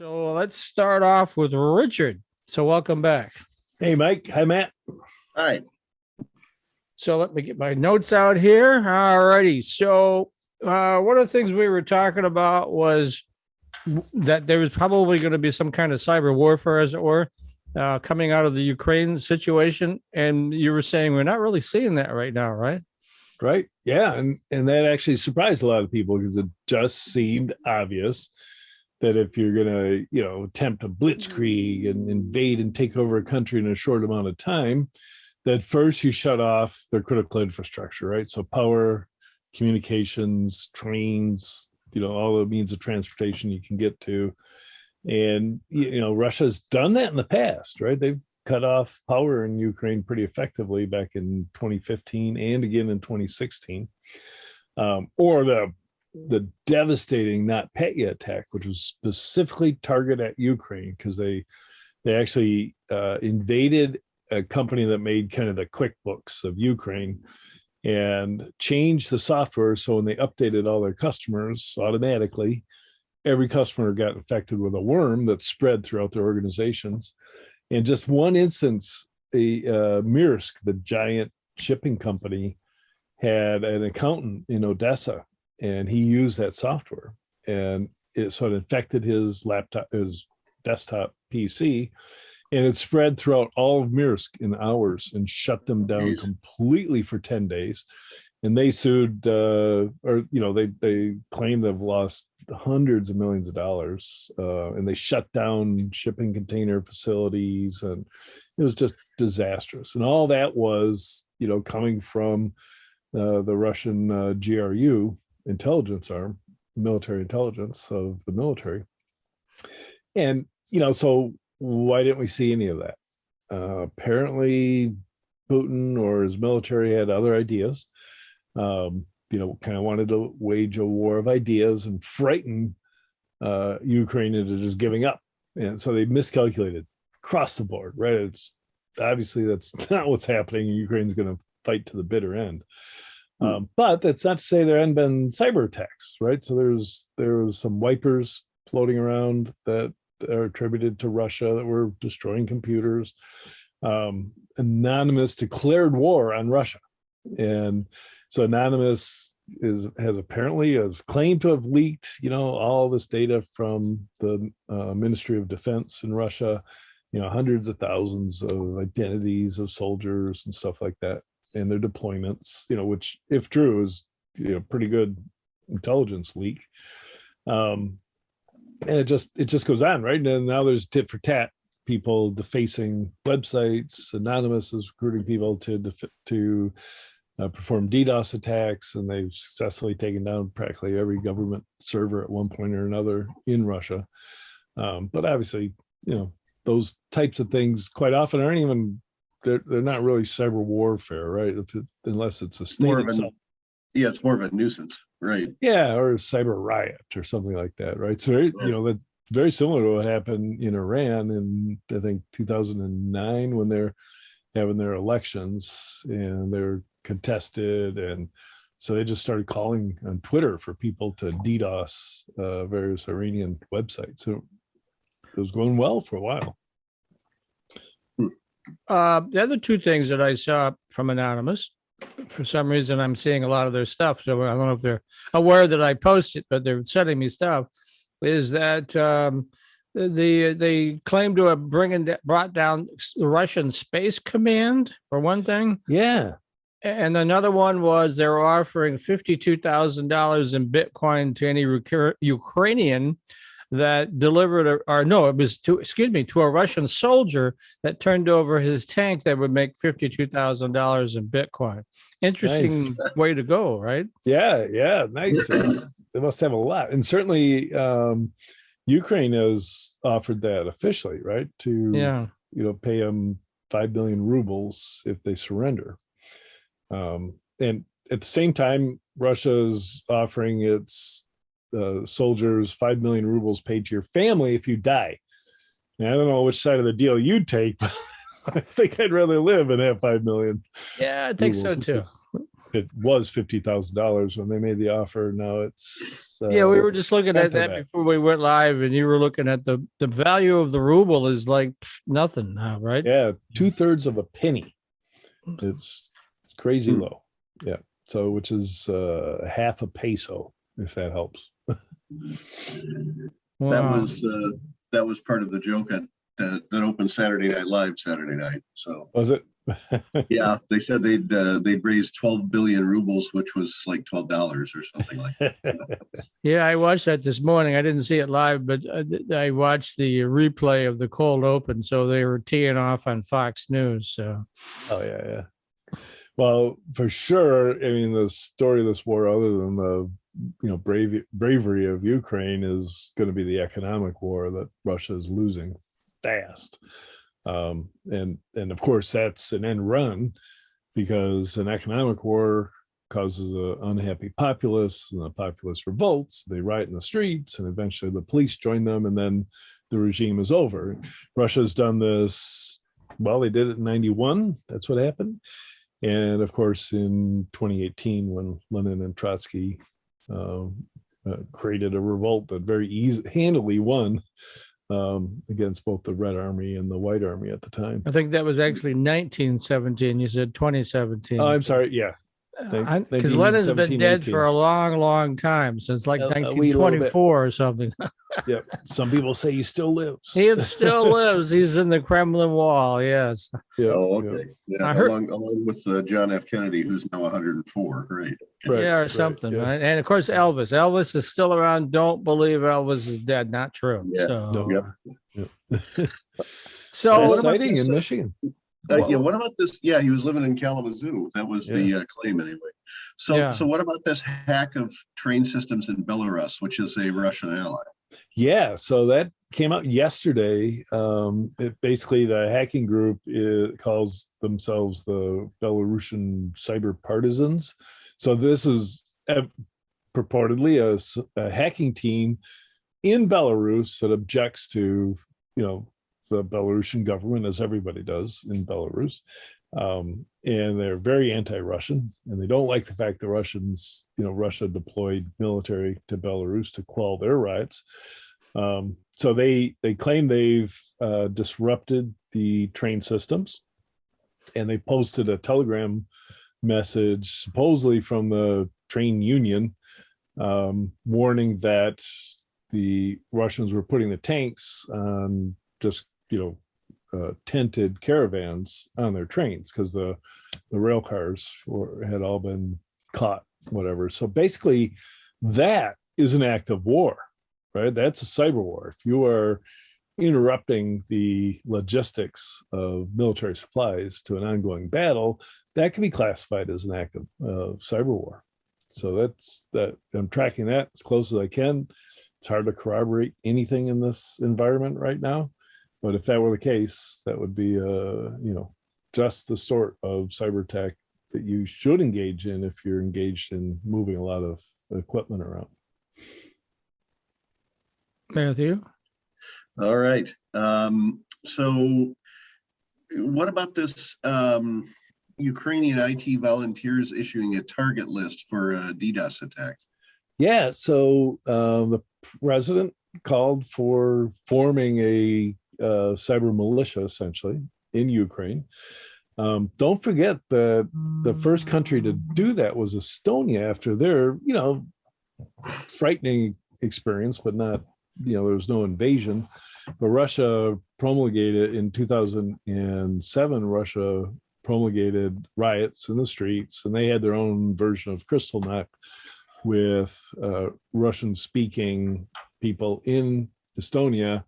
So let's start off with Richard. So welcome back. Hey, Mike. Hi, Matt. Hi. So let me get my notes out here. All righty. So one of the things we were talking about was that there was probably going to be some kind of cyber warfare, as it were, coming out of the Ukraine situation. And you were saying we're not really seeing that right now, right? Right. Yeah. And that actually surprised a lot of people because it just seemed obvious that if you're going to, attempt a blitzkrieg and invade and take over a country in a short amount of time, that first you shut off their critical infrastructure, right? So power, communications, trains, all the means of transportation you can get to. And, Russia's done that in the past, right? They've cut off power in Ukraine pretty effectively back in 2015 and again in 2016. Or the devastating NotPetya attack, which was specifically targeted at Ukraine because they actually invaded a company that made kind of the QuickBooks of Ukraine and changed the software. So when they updated all their customers automatically, every customer got infected with a worm that spread throughout their organizations. In just one instance, Maersk, the giant shipping company, had an accountant in Odessa, and he used that software. And so it infected his laptop, his desktop PC, and it spread throughout all of Maersk in hours and shut them down completely for 10 days. And they sued, they claim they've lost hundreds of millions of dollars, and they shut down shipping container facilities, and it was just disastrous. And all that was, coming from the Russian GRU intelligence arm, military intelligence of the military. And, so why didn't we see any of that? Apparently Putin or his military had other ideas. Kind of wanted to wage a war of ideas and frighten Ukraine into just giving up. And so they miscalculated across the board, right? It's obviously that's not what's happening. Ukraine's going to fight to the bitter end. But that's not to say there hadn't been cyber attacks, right? So there was some wipers floating around that are attributed to Russia that were destroying computers. Anonymous declared war on Russia. And so Anonymous has claimed to have leaked, all this data from the Ministry of Defense in Russia, hundreds of thousands of identities of soldiers and stuff like that, and their deployments, which, if true, is pretty good intelligence leak. And it just goes on, right? And now there's tit for tat, people defacing websites. Anonymous is recruiting people to perform DDoS attacks, and they've successfully taken down practically every government server at one point or another in Russia. But obviously, those types of things quite often aren't even, they're not really cyber warfare, right? Unless it's a state itself. Yeah, it's more of a nuisance, right? Yeah, or a cyber riot or something like that, right? So, that very similar to what happened in Iran in, I think, 2009 when they're having their elections and they're contested, and so they just started calling on Twitter for people to DDoS various Iranian websites. So it was going well for a while. The other two things that I saw from Anonymous, for some reason I'm seeing a lot of their stuff, so I don't know if they're aware that I post it, but they're sending me stuff, is that they claim to have brought down the Russian Space Command, for one thing. Yeah. And another one was they were offering $52,000 in Bitcoin to any Ukrainian that delivered, to a Russian soldier that turned over his tank that would make $52,000 in Bitcoin. Interesting way to go, right? Yeah, nice. They must have a lot. And certainly Ukraine has offered that officially, right? To pay them 5 million rubles if they surrender. And at the same time, Russia's offering its soldiers 5 million rubles paid to your family if you die. And I don't know which side of the deal you'd take, but I think I'd rather live and have 5 million. Yeah, I think so too. it was $50,000 when they made the offer. Now it's yeah, we were just looking at that that. before we went live, and you were looking at the value of the ruble is like nothing now, right? Yeah, 2/3 of a penny. It's crazy low. Yeah. So which is half a peso, if that helps. Wow. That was part of the joke that opened Saturday Night Live Saturday night. So Was it? yeah, they said they'd raised 12 billion rubles, which was like $12 or something like that. So, Yeah, I watched that this morning. I didn't see it live, but I watched the replay of the cold open. So they were teeing off on Fox News. So, Oh yeah. Well, for sure. I mean, the story of this war, other than the bravery of Ukraine, is going to be the economic war that Russia is losing fast. And of course that's an end run, because an economic war causes an unhappy populace, and the populace revolts. They riot in the streets, and eventually the police join them, and then the regime is over. Russia's done this. Well, they did it in 91. That's what happened. And of course, in 2018, when Lenin and Trotsky created a revolt that very handily won against both the Red Army and the White Army at the time. I think that was actually 1917. You said 2017. Oh, I'm sorry. Yeah. Because Lenin's been dead for a long, long time, since like 1924 or something. Yep. Some people say he still lives. He still lives. He's in the Kremlin Wall. Yes. Yep. oh, okay. Yeah, I heard- along with John F. Kennedy, who's now 104, right? Yeah, or something. Yeah. Right? And of course, Elvis. Elvis is still around. Don't believe Elvis is dead. Not true. Yeah. So, Yep. so what about Sighting this, in Michigan. Yeah, what about this? Yeah, he was living in Kalamazoo. That was the claim anyway. So what about this hack of train systems in Belarus, which is a Russian ally? Yeah, so that came out yesterday. Basically, the hacking group calls themselves the Belarusian Cyber Partisans. So this is purportedly a hacking team in Belarus that objects to, the Belarusian government, as everybody does in Belarus. And they're very anti-Russian, and they don't like the fact that Russia deployed military to Belarus to quell their riots. So they claim they've disrupted the train systems, and they posted a telegram message supposedly from the train union, warning that the Russians were putting the tanks on just tented caravans on their trains, because the rail cars had all been caught, whatever. So basically, that is an act of war, right? That's a cyber war. If you are interrupting the logistics of military supplies to an ongoing battle, that can be classified as an act of cyber war. So that's that. I'm tracking that as close as I can. It's hard to corroborate anything in this environment right now. But if that were the case, that would be, just the sort of cyber attack that you should engage in if you're engaged in moving a lot of equipment around. Matthew? All right. So what about this Ukrainian IT volunteers issuing a target list for DDoS attacks? Yeah, so the president called for forming a cyber militia, essentially, in Ukraine. Don't forget that the first country to do that was Estonia after their, frightening experience, but not, there was no invasion. But Russia promulgated in 2007, Russia promulgated riots in the streets, and they had their own version of Kristallnacht with Russian-speaking people in Estonia,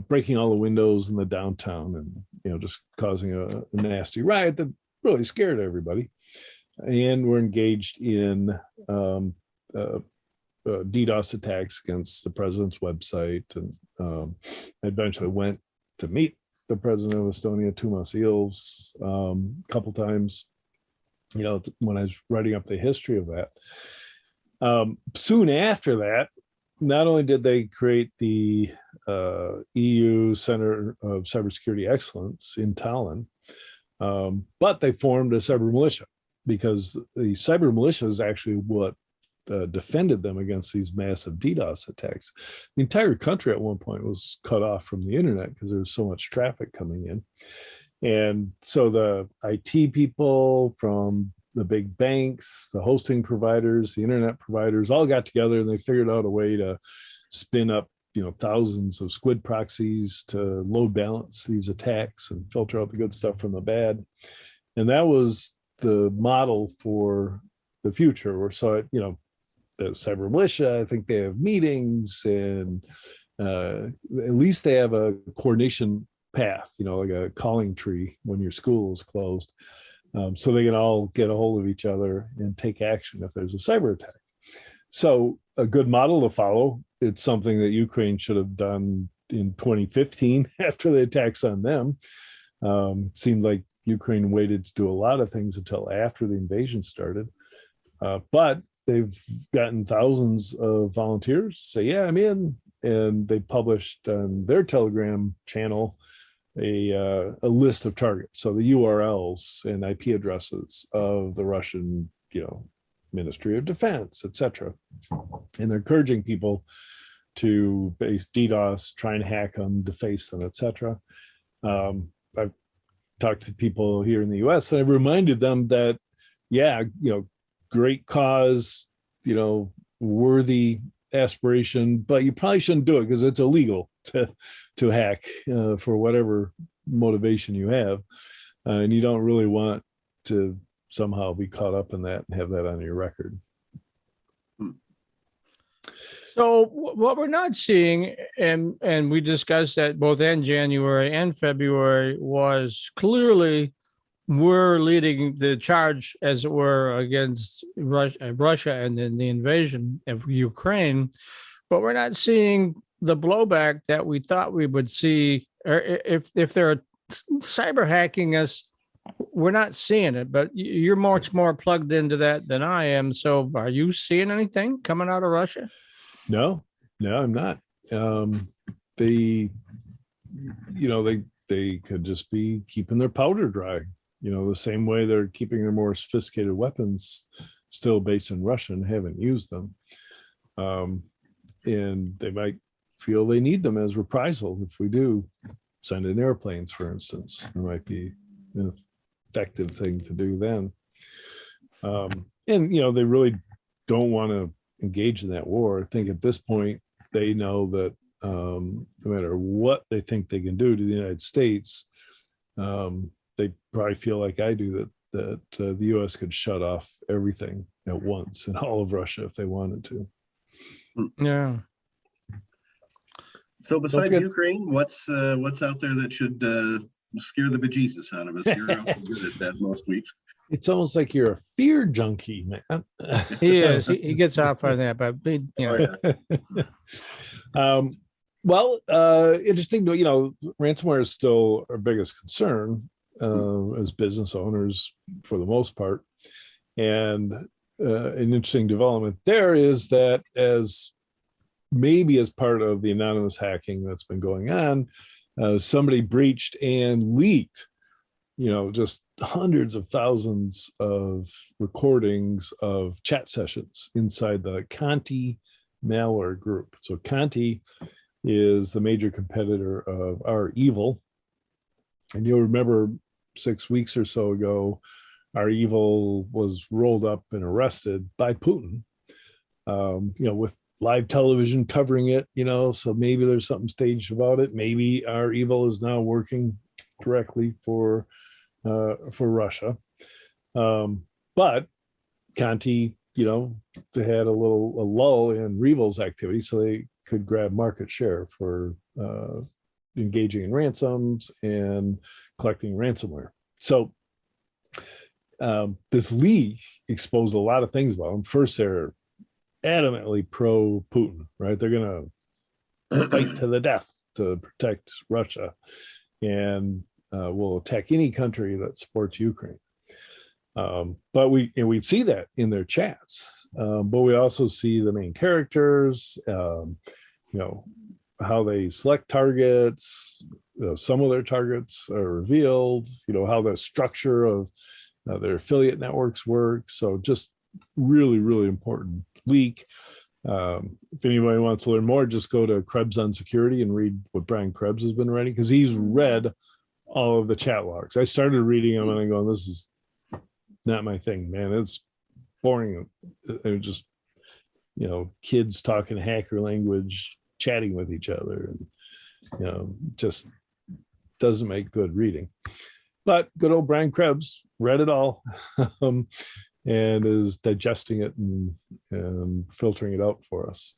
breaking all the windows in the downtown and, just causing a nasty riot that really scared everybody. And we're engaged in DDoS attacks against the president's website. And eventually went to meet the president of Estonia, Toomas Ilves, a couple times, when I was writing up the history of that. Soon after that, not only did they create the EU Center of Cybersecurity Excellence in Tallinn, but they formed a cyber militia. because the cyber militia is actually what defended them against these massive DDoS attacks. The entire country at one point was cut off from the internet because there was so much traffic coming in. And so the IT people from the big banks, the hosting providers, the internet providers all got together and they figured out a way to spin up, thousands of squid proxies to load balance these attacks and filter out the good stuff from the bad. And that was the model for the future. Or so the cyber militia, I think they have meetings and at least they have a coordination path, like a calling tree when your school is closed. So they can all get a hold of each other and take action if there's a cyber attack. So a good model to follow. It's something that Ukraine should have done in 2015 after the attacks on them. It seemed like Ukraine waited to do a lot of things until after the invasion started. But they've gotten thousands of volunteers say, yeah, I'm in. And they published on their Telegram channel a list of targets. So the URLs and IP addresses of the Russian, Ministry of Defense, etc. And they're encouraging people to base DDoS, try and hack them, deface them, etc. I've talked to people here in the US and I've reminded them that, great cause, worthy aspiration, but you probably shouldn't do it because it's illegal to hack for whatever motivation you have. And you don't really want to somehow be caught up in that and have that on your record. So what we're not seeing, and we discussed that both in January and February, was clearly we're leading the charge, as it were, against Russia and then the invasion of Ukraine. But we're not seeing the blowback that we thought we would see. Or if they're cyber hacking us, we're not seeing it. But you're much more plugged into that than I am. So are you seeing anything coming out of Russia? No, I'm not. They could just be keeping their powder dry. The same way they're keeping their more sophisticated weapons still based in Russia and haven't used them. And they might feel they need them as reprisal if we do send in airplanes, for instance. It might be an effective thing to do then. And they really don't want to engage in that war. I think at this point, they know that no matter what they think they can do to the United States, they probably feel like I do that the U.S. could shut off everything at once in all of Russia if they wanted to. Yeah. So besides Ukraine, what's out there that should scare the bejesus out of us? You're awful good at that most weeks. It's almost like you're a fear junkie, man. He is. He gets off on that, but interesting. Ransomware is still our biggest concern as business owners, for the most part. And an interesting development there is that as part of the anonymous hacking that's been going on, somebody breached and leaked, just hundreds of thousands of recordings of chat sessions inside the Conti malware group. So Conti is the major competitor of REvil. And you'll remember 6 weeks or so ago, REvil was rolled up and arrested by Putin, with live television covering it, so maybe there's something staged about it. Maybe REvil is now working directly for Russia. But Conti, they had a lull in REvil's activity, so they could grab market share for engaging in ransoms and collecting ransomware. So this leak exposed a lot of things about them. First, they're adamantly pro-Putin, right? They're going to fight to the death to protect Russia and will attack any country that supports Ukraine. But we see that in their chats. But we also see the main characters, how they select targets. Some of their targets are revealed, how the structure of their affiliate networks work. So just really, really important leak. If anybody wants to learn more, just go to Krebs on Security and read what BrianKrebs has been writing, because he's read all of the chat logs. I started reading them and I'm going, this is not my thing, man. It's boring. They're just, kids talking hacker language, chatting with each other, and just doesn't make good reading. But good old BrianKrebs read it all and is digesting it and filtering it out for us.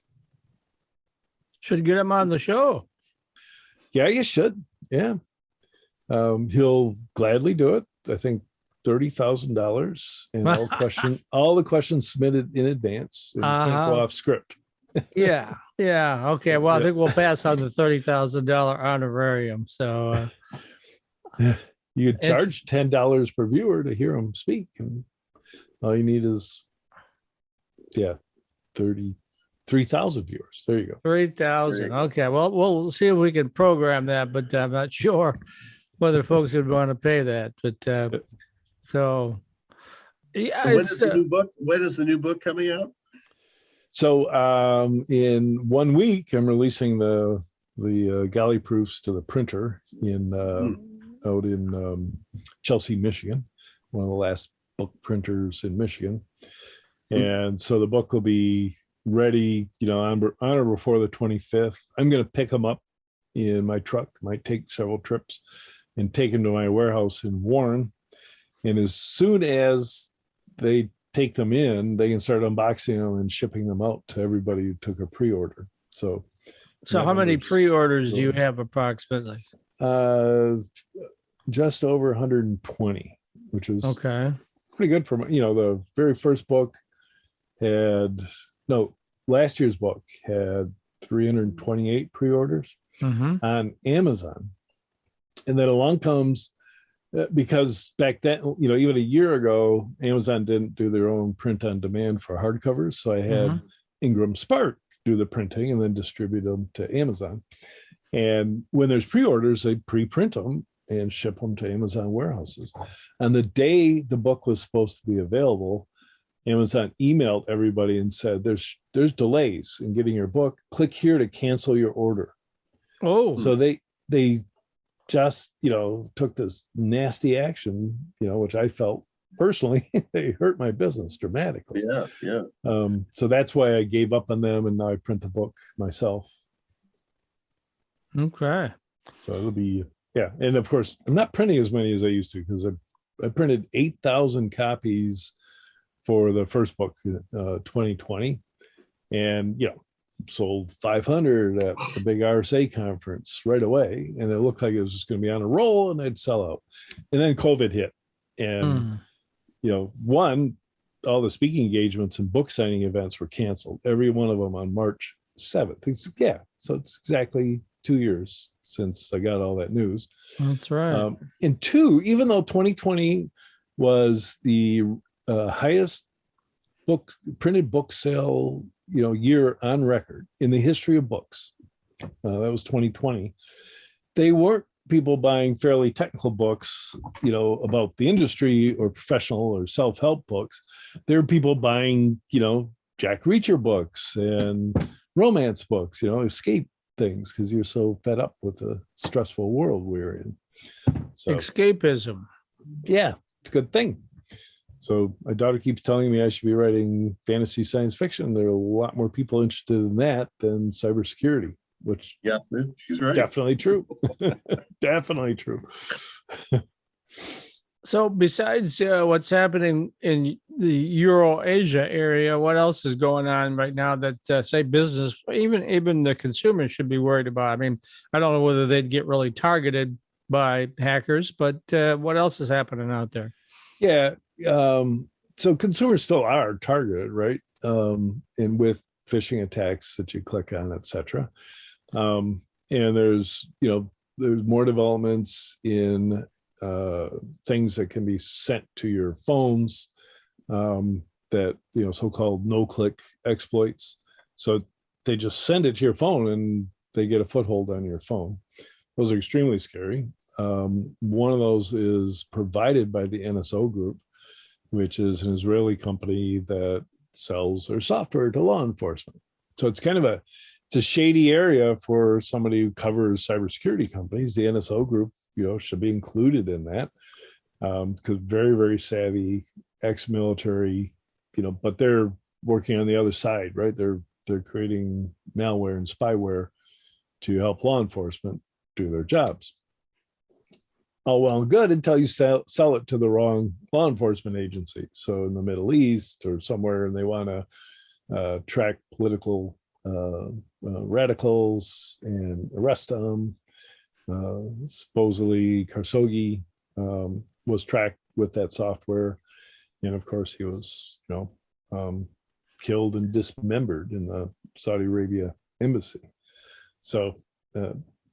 Should get him on the show. Yeah, you should. Yeah. He'll gladly do it. I think $30,000, and all the questions submitted in advance, and can't go off script. Yeah. Okay. Well, I think we'll pass on the $30,000 honorarium. So you could charge $10 per viewer to hear him speak, and all you need is 3,000 viewers. There you go. 3,000. Okay. Well, we'll see if we can program that, but I'm not sure whether folks would want to pay that. But so yeah. When is the new book? When is the new book coming out? So in 1 week, I'm releasing the galley proofs to the printer out in Chelsea, Michigan, one of the last book printers in Michigan. And so the book will be ready, on or before the 25th. I'm going to pick them up in my truck. Might take several trips and take them to my warehouse in Warren. And as soon as they take them in, they can start unboxing them and shipping them out to everybody who took a pre-order. So how many pre-orders do you have approximately? Just over 120, which is okay, pretty good for the very first book last year's book had 328 pre-orders on Amazon. And then along comes, because back then, even a year ago, Amazon didn't do their own print on demand for hardcovers. So I had Ingram Spark do the printing and then distribute them to Amazon. And when there's pre-orders, they pre-print them and ship them to Amazon warehouses. On the day the book was supposed to be available, Amazon emailed everybody and said, there's delays in getting your book. Click here to cancel your order. Oh, so they just, took this nasty action, which I felt personally, they hurt my business dramatically. Yeah. So that's why I gave up on them, and now I print the book myself. Okay. So it'll be, and of course, I'm not printing as many as I used to, because I printed 8,000 copies for the first book, 2020, and sold 500 at the big RSA conference right away, and it looked like it was just going to be on a roll and I'd sell out. And then COVID hit, and all the speaking engagements and book signing events were canceled, every one of them on March 7th. So it's exactly 2 years since I got all that news. That's right. And two, even though 2020 was the highest printed book sale year on record in the history of books, that was 2020, they weren't people buying fairly technical books about the industry or professional or self-help books. There were people buying Jack Reacher books and romance books, escape things, because you're so fed up with the stressful world we're in. So escapism. Yeah, it's a good thing. So my daughter keeps telling me I should be writing fantasy science fiction. There are a lot more people interested in that than cybersecurity, which she's right. Definitely true. Definitely true. So besides what's happening in the Euro-Asia area, what else is going on right now that say business, even the consumers should be worried about? I mean, I don't know whether they'd get really targeted by hackers, but what else is happening out there? Yeah. So consumers still are targeted, right? And with phishing attacks that you click on, etc. And there's more developments in things that can be sent to your phones, that so-called no-click exploits. So they just send it to your phone and they get a foothold on your phone. Those are extremely scary. One of those is provided by the NSO group. which is an Israeli company that sells their software to law enforcement. So it's kind of it's a shady area for somebody who covers cybersecurity companies. The NSO group, should be included in that, because very, very savvy ex-military, but they're working on the other side, right? They're creating malware and spyware to help law enforcement do their jobs. All well and good until you sell it to the wrong law enforcement agency. So in the Middle East or somewhere, and they want to track political radicals and arrest them. Supposedly Khashoggi was tracked with that software, and of course he was, killed and dismembered in the Saudi Arabia embassy. So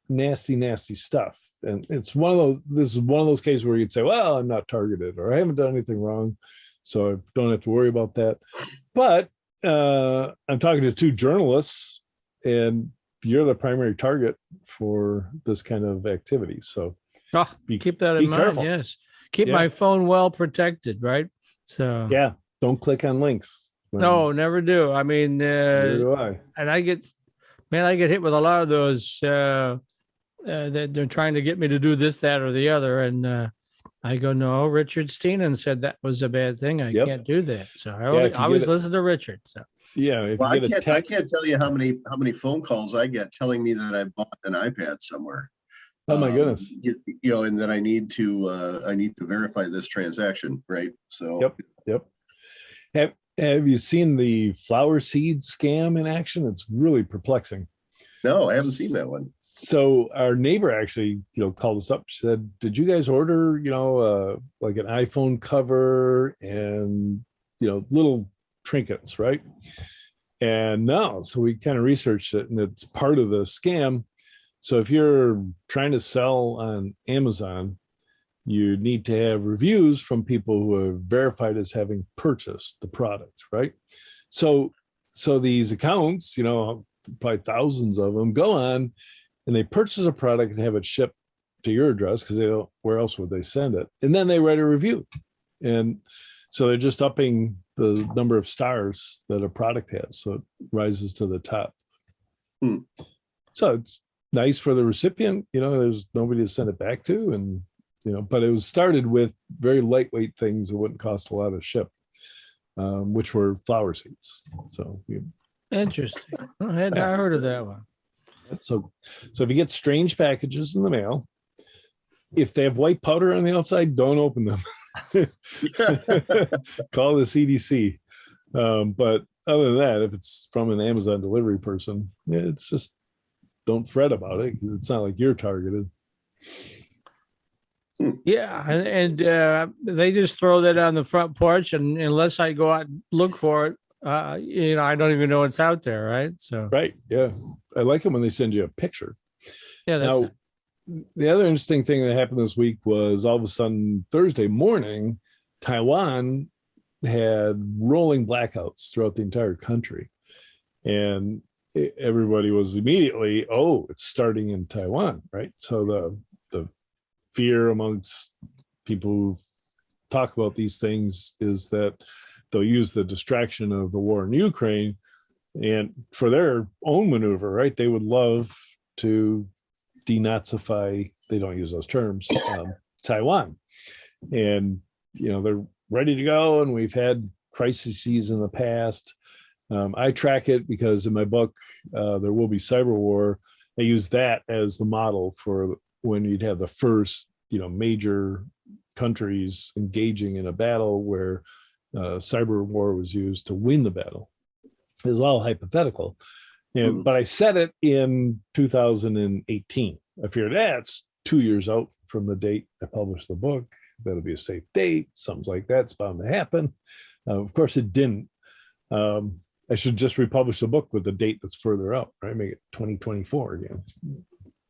nasty stuff. And it's this is one of those cases where you'd say, well, I'm not targeted, or I haven't done anything wrong, so I don't have to worry about that. But I'm talking to two journalists, and you're the primary target for this kind of activity. So keep that in mind. Careful. Yes. Keep my phone well protected, right? So don't click on links. No, never do. I mean, neither do I. And I get hit with a lot of those. They're trying to get me to do this, that, or the other, and I go, no. Richard Stiennon said that was a bad thing. I can't do that. So I always listen to Richard. So I can't tell you how many phone calls I get telling me that I bought an iPad somewhere. Oh my goodness! And that I need to verify this transaction, right? So yep. Have you seen the flower seed scam in action? It's really perplexing. No, I haven't seen that one. So our neighbor actually, called us up. She said, "Did you guys order, like an iPhone cover and, little trinkets, right?" And no, so we kind of researched it, and it's part of the scam. So if you're trying to sell on Amazon, you need to have reviews from people who are verified as having purchased the product, right? So these accounts, probably thousands of them, go on and they purchase a product and have it shipped to your address because they don't, where else would they send it? And then they write a review. And so they're just upping the number of stars that a product has. So it rises to the top. So it's nice for the recipient, there's nobody to send it back to. And, but it was started with very lightweight things that wouldn't cost a lot to ship, which were flower seeds. So interesting. I had not heard of that one. So if you get strange packages in the mail, if they have white powder on the outside, don't open them. Call the CDC. But other than that, if it's from an Amazon delivery person, it's just don't fret about it because it's not like you're targeted. Yeah, and they just throw that on the front porch, and unless I go out and look for it, I don't even know it's out there, right? So right, yeah, I like it when they send you a picture. Yeah, that's now, the other interesting thing that happened this week was all of a sudden Thursday morning, Taiwan had rolling blackouts throughout the entire country, and everybody was immediately, it's starting in Taiwan, right? So the fear amongst people who talk about these things is that they'll use the distraction of the war in Ukraine and for their own maneuver, right? They would love to denazify, they don't use those terms, Taiwan. And, they're ready to go. And we've had crises in the past. I track it because in my book, There Will Be Cyberwar, I use that as the model for when you'd have the first, major countries engaging in a battle where cyber war was used to win the battle. It was all hypothetical. But I said it in 2018. I figured that's 2 years out from the date I published the book. That'll be a safe date. Something like that's bound to happen. Of course, it didn't. I should just republish the book with a date that's further out, right? Make it 2024 again.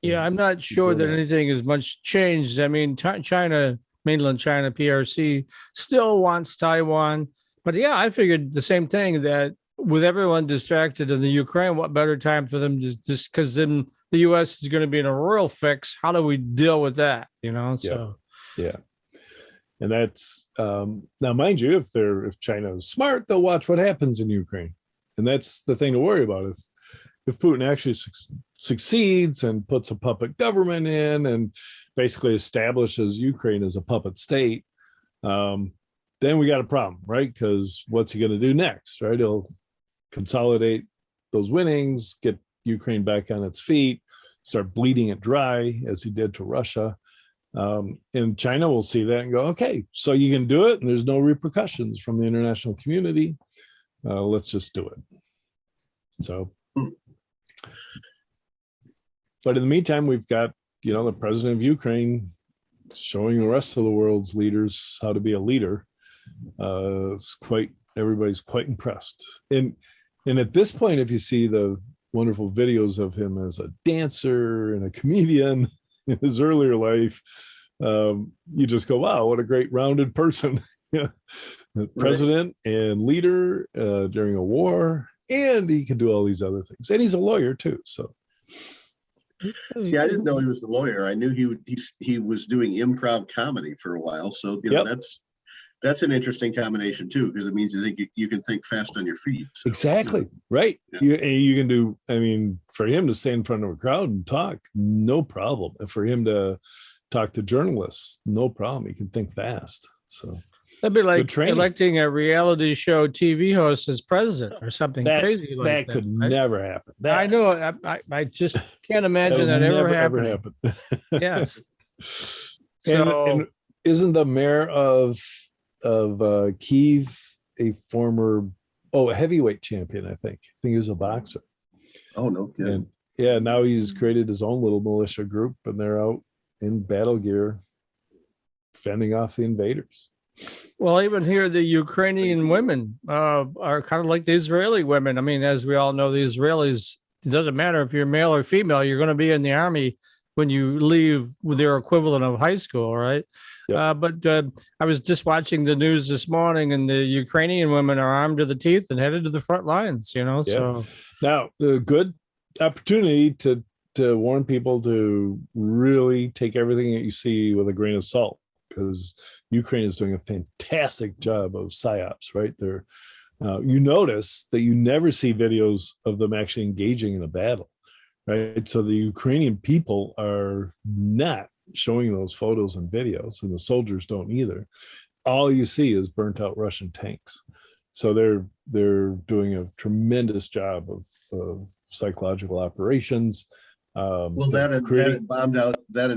Yeah, I'm not sure that anything has much changed. I mean, China, mainland China, PRC, still wants Taiwan. But yeah, I figured the same thing, that with everyone distracted in the Ukraine, what better time for them just because then the U.S. is going to be in a royal fix. How do we deal with that? So yeah. And that's now, mind you, if China is smart, they'll watch what happens in Ukraine, and that's the thing to worry about. If Putin actually succeeds and puts a puppet government in and basically establishes Ukraine as a puppet state, then we got a problem, right? Because what's he going to do next, right? He'll consolidate those winnings, get Ukraine back on its feet, start bleeding it dry as he did to Russia. And China will see that and go, okay, so you can do it and there's no repercussions from the international community. Let's just do it. So, but in the meantime, we've got, the president of Ukraine showing the rest of the world's leaders how to be a leader. Everybody's quite impressed. And at this point, if you see the wonderful videos of him as a dancer and a comedian in his earlier life, you just go, wow, what a great rounded person. President and leader during a war, and he can do all these other things. And he's a lawyer too. So see, I didn't know he was a lawyer. I knew he was doing improv comedy for a while. So that's an interesting combination too, because it means you can think fast on your feet. So, exactly. Right. Yeah. You can do, for him to stand in front of a crowd and talk, no problem. And for him to talk to journalists, no problem. He can think fast. So that'd be like electing a reality show TV host as president or something crazy like that. Could never happen. I know. I just can't imagine that ever happened. Yes. And isn't the mayor of Kiev a former heavyweight champion? I think he was a boxer. Oh, no kidding. And now he's created his own little militia group, and they're out in battle gear fending off the invaders. Well, even here, the Ukrainian women are kind of like the Israeli women. As we all know, the Israelis, it doesn't matter if you're male or female, you're going to be in the army when you leave with their equivalent of high school, right? Yep. But I was just watching the news this morning, and the Ukrainian women are armed to the teeth and headed to the front lines, Yeah. So now the good opportunity to warn people to really take everything that you see with a grain of salt, because Ukraine is doing a fantastic job of psyops, right? You notice that you never see videos of them actually engaging in a battle, right? So the Ukrainian people are not showing those photos and videos, and the soldiers don't either. All you see is burnt out Russian tanks. So they're doing a tremendous job of psychological operations. That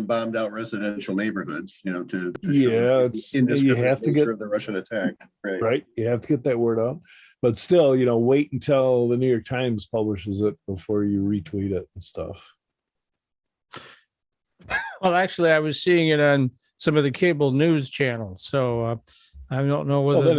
bombed out residential neighborhoods, to you have to get of the Russian attack, right. You have to get that word out, but still, wait until the New York Times publishes it before you retweet it and stuff. Well, actually, I was seeing it on some of the cable news channels, so I don't know whether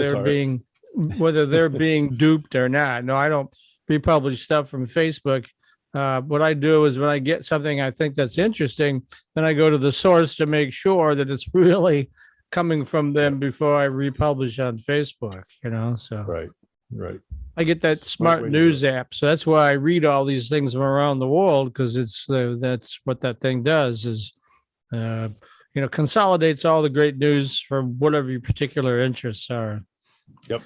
they're being duped or not. No, I don't republish stuff from Facebook. What I do is when I get something I think that's interesting, then I go to the source to make sure that it's really coming from them before I republish on Facebook, so. Right. I get that smart news app. So that's why I read all these things from around the world, because that's what that thing does is, consolidates all the great news from whatever your particular interests are. Yep.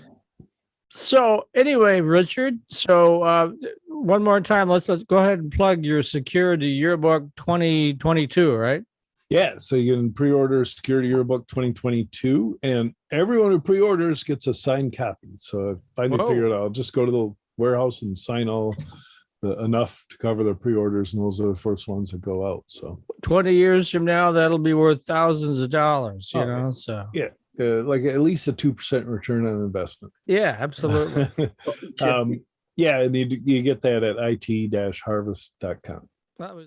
So anyway, Richard, one more time, let's go ahead and plug your Security Yearbook 2022, right? Yeah, so you can pre-order Security Yearbook 2022, and everyone who pre-orders gets a signed copy. So if I didn't figure it out, I'll just go to the warehouse and sign enough to cover the pre-orders, and those are the first ones that go out. So 20 years from now, that'll be worth thousands of dollars, so. Yeah. Like at least a 2% return on investment. Yeah, absolutely. And you get that at it-harvest.com. That was